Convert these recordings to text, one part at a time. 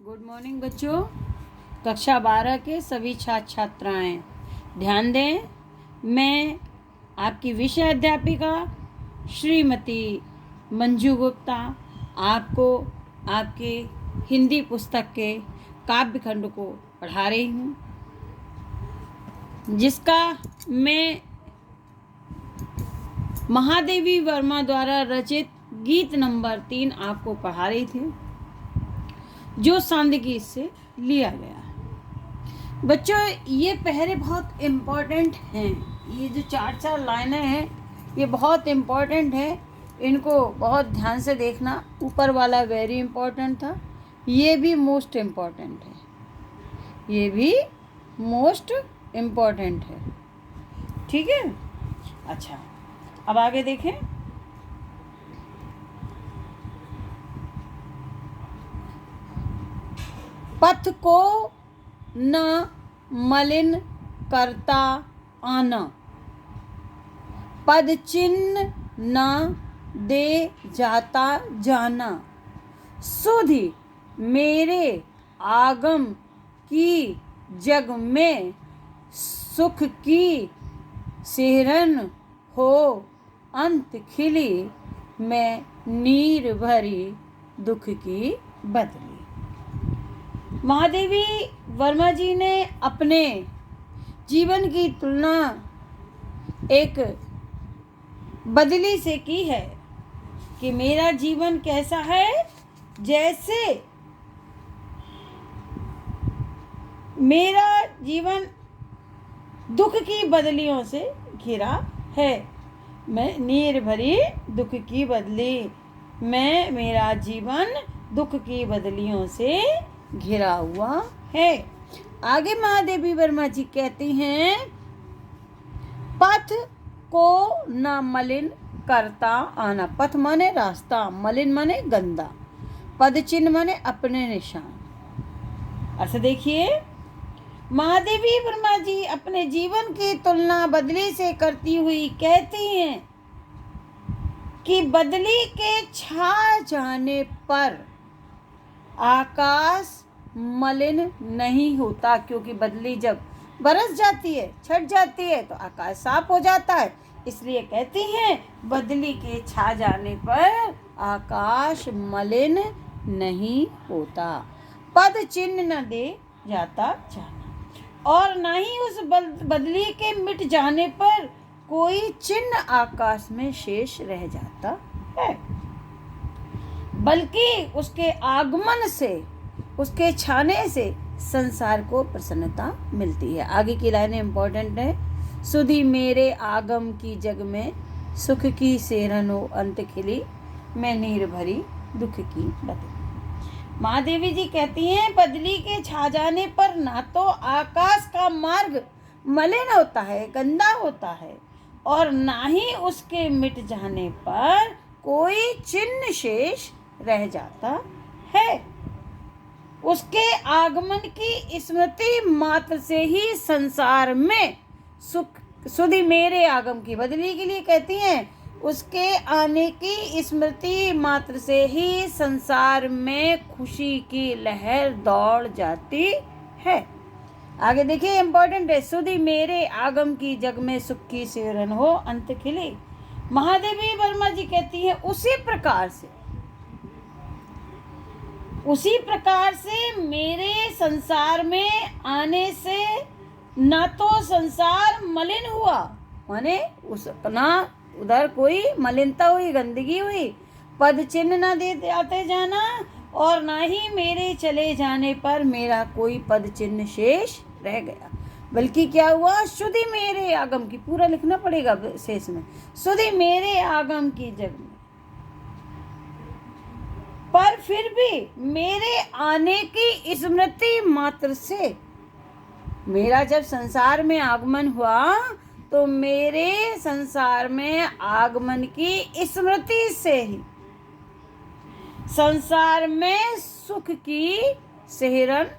Good morning बच्चों। कक्षा 12 के सभी छात्र छात्राएं ध्यान दें। मैं आपकी विषय अध्यापिका श्रीमती मंजू गुप्ता आपको आपके हिंदी पुस्तक के काव्य खंड को पढ़ा रही हूँ, जिसका मैं महादेवी वर्मा द्वारा रचित गीत नंबर 3 आपको पढ़ा रही थी, जो सांध्य गीत से लिया गया है। बच्चों, ये पहरे बहुत इम्पोर्टेंट हैं। ये जो चार लाइनें हैं ये बहुत इम्पोर्टेंट है, इनको बहुत ध्यान से देखना। ऊपर वाला वेरी इम्पोर्टेंट था, ये भी मोस्ट इम्पोर्टेंट है, ये भी मोस्ट इम्पोर्टेंट है। ठीक है, अच्छा अब आगे देखें। पथ को न मलिन करता आना, पद चिन्ह न दे जाता जाना, सुधि मेरे आगम की जग में सुख की सिहरन हो अंत खिली, मैं नीर भरी दुख की बदली। महादेवी वर्मा जी ने अपने जीवन की तुलना एक बदली से की है कि मेरा जीवन कैसा है, जैसे मेरा जीवन दुख की बदलियों से घिरा है। मैं नीर भरी दुख की बदली, मेरा जीवन दुख की बदलियों से घिरा हुआ है। आगे महादेवी वर्मा जी कहती हैं, पथ को न मलिन करता आना। पथ माने रास्ता, मलिन माने गंदा, पद चिन्ह माने अपने निशान। ऐसे देखिए, महादेवी वर्मा जी अपने जीवन की तुलना बदली से करती हुई कहती हैं कि बदली के छा जाने पर आकाश मलिन नहीं होता, क्योंकि बदली जब बरस जाती है, छट जाती है, तो आकाश साफ हो जाता है। इसलिए कहती हैं, बदली के छा जाने पर आकाश मलिन नहीं होता, पद चिन्ह न दे जाता जाना, और न ही उस बदली के मिट जाने पर कोई चिन्ह आकाश में शेष रह जाता है, बल्कि उसके आगमन से, उसके छाने से संसार को प्रसन्नता मिलती है। आगे की लाइनें इंपॉर्टेंट है। सुधि मेरे आगम की जग में सुख की सेहरन हो अंत खिली, मैं नीर भरी दुख की बदली। महादेवी जी कहती हैं, बदली के छा जाने पर ना तो आकाश का मार्ग मलिन होता है, गंदा होता है, और ना ही उसके मिट जाने पर कोई चिन्ह शेष रह जाता है। उसके आगमन की स्मृति मात्र से ही संसार में सुख, सुधि मेरे आगम की बदली के लिए कहती हैं, उसके आने की स्मृति मात्र से ही संसार में खुशी की लहर दौड़ जाती है। आगे देखिए, इंपॉर्टेंट है। सुधि मेरे आगम की जग में सुख की सिहरन हो अंत खिली। महादेवी वर्मा जी कहती है, उसी प्रकार से मेरे संसार में आने से न तो संसार मलिन हुआ, माने उसना उधर कोई मलिनता हुई, गंदगी हुई, पद चिन्ह न दे जाते जाना, और ना ही मेरे चले जाने पर मेरा कोई पद चिन्ह शेष रह गया, बल्कि क्या हुआ, सुधि मेरे आगम की, पूरा लिखना पड़ेगा शेष में, सुधि मेरे आगम की जग में, पर फिर भी मेरे आने की स्मृति मात्र से, मेरा जब संसार में आगमन हुआ तो मेरे संसार में आगमन की स्मृति से ही संसार में सुख की सिहरन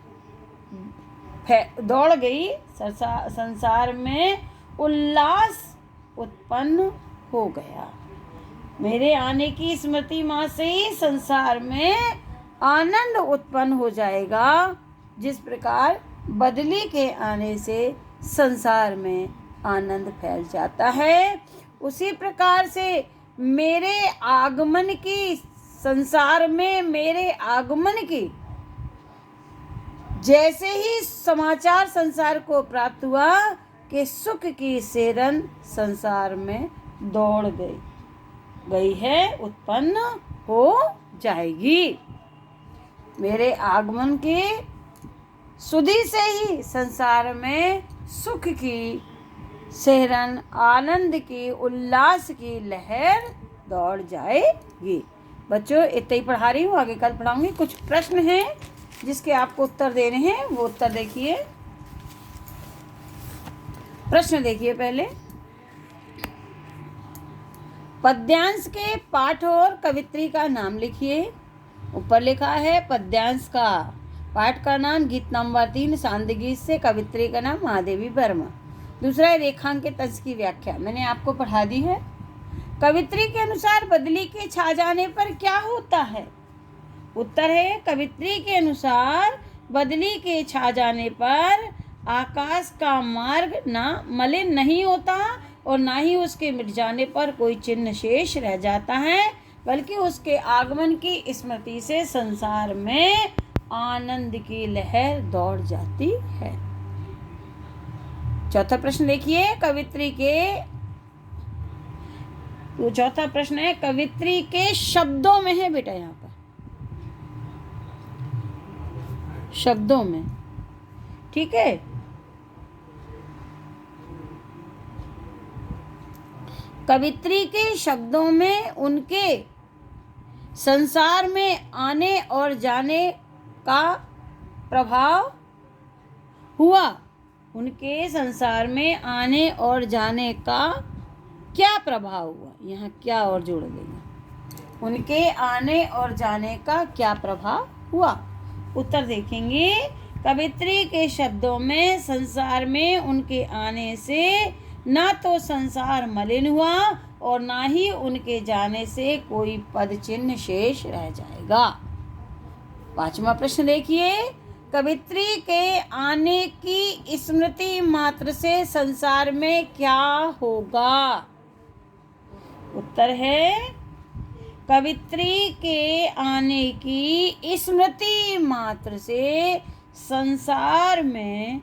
दौड़ गई, संसार में उल्लास उत्पन्न हो गया। मेरे आने की स्मृति मां से ही संसार में आनंद उत्पन्न हो जाएगा। जिस प्रकार बदली के आने से संसार में आनंद फैल जाता है, उसी प्रकार से मेरे आगमन की, संसार में मेरे आगमन की जैसे ही समाचार संसार को प्राप्त हुआ कि सुख की सिरन संसार में दौड़ गई है, उत्पन्न हो जाएगी। मेरे आगमन की सुधि से ही संसार में सुख की सिरन, आनंद की, उल्लास की लहर दौड़ जाएगी। बच्चों इतना ही पढ़ा रही हूँ, आगे कल पढ़ाऊंगी। कुछ प्रश्न हैं जिसके आपको उत्तर देने हैं, वो उत्तर देखिए। प्रश्न देखिए पहले। पद्यांश के पाठ और कवित्री का नाम लिखिए। ऊपर लिखा है पद्यांश का पाठ का नाम गीत नंबर 3 सांध्य गीत से, कवित्री का नाम महादेवी वर्मा। दूसरा है रेखांकित अंश की व्याख्या, मैंने आपको पढ़ा दी है। कवित्री के अनुसार बदली के छा जाने पर क्या होता है? उत्तर है कवित्री के अनुसार बदली के छा जाने पर आकाश का मार्ग ना मलिन नहीं होता और ना ही उसके मिट जाने पर कोई चिन्ह शेष रह जाता है, बल्कि उसके आगमन की स्मृति से संसार में आनंद की लहर दौड़ जाती है। चौथा प्रश्न देखिए। चौथा प्रश्न है कवित्री के शब्दों में है बेटा, यहाँ पर शब्दों में, ठीक है। कवित्री के शब्दों में उनके संसार में आने और जाने का प्रभाव हुआ। उनके संसार में आने और जाने का क्या प्रभाव हुआ? यहाँ क्या और जोड़ देंगे, उनके आने और जाने का क्या प्रभाव हुआ। उत्तर देखेंगे। कवित्री के शब्दों में संसार में उनके आने से ना तो संसार मलिन हुआ और ना ही उनके जाने से कोई पद चिन्ह शेष रह जाएगा। पांचवा प्रश्न देखिए। कवित्री के आने की स्मृति मात्र से संसार में क्या होगा? उत्तर है कवित्री के आने की स्मृति मात्र से संसार में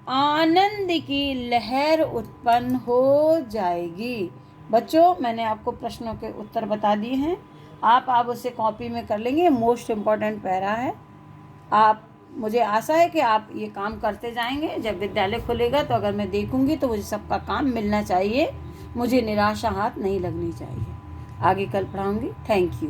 आनंद की लहर उत्पन्न हो जाएगी। बच्चों मैंने आपको प्रश्नों के उत्तर बता दिए हैं, आप उसे कॉपी में कर लेंगे। मोस्ट इम्पॉर्टेंट पैरा है। मुझे आशा है कि आप ये काम करते जाएंगे। जब विद्यालय खुलेगा तो अगर मैं देखूंगी तो मुझे सबका काम मिलना चाहिए, मुझे निराशा हाथ नहीं लगनी चाहिए। आगे कल पढ़ाऊंगी। Thank you.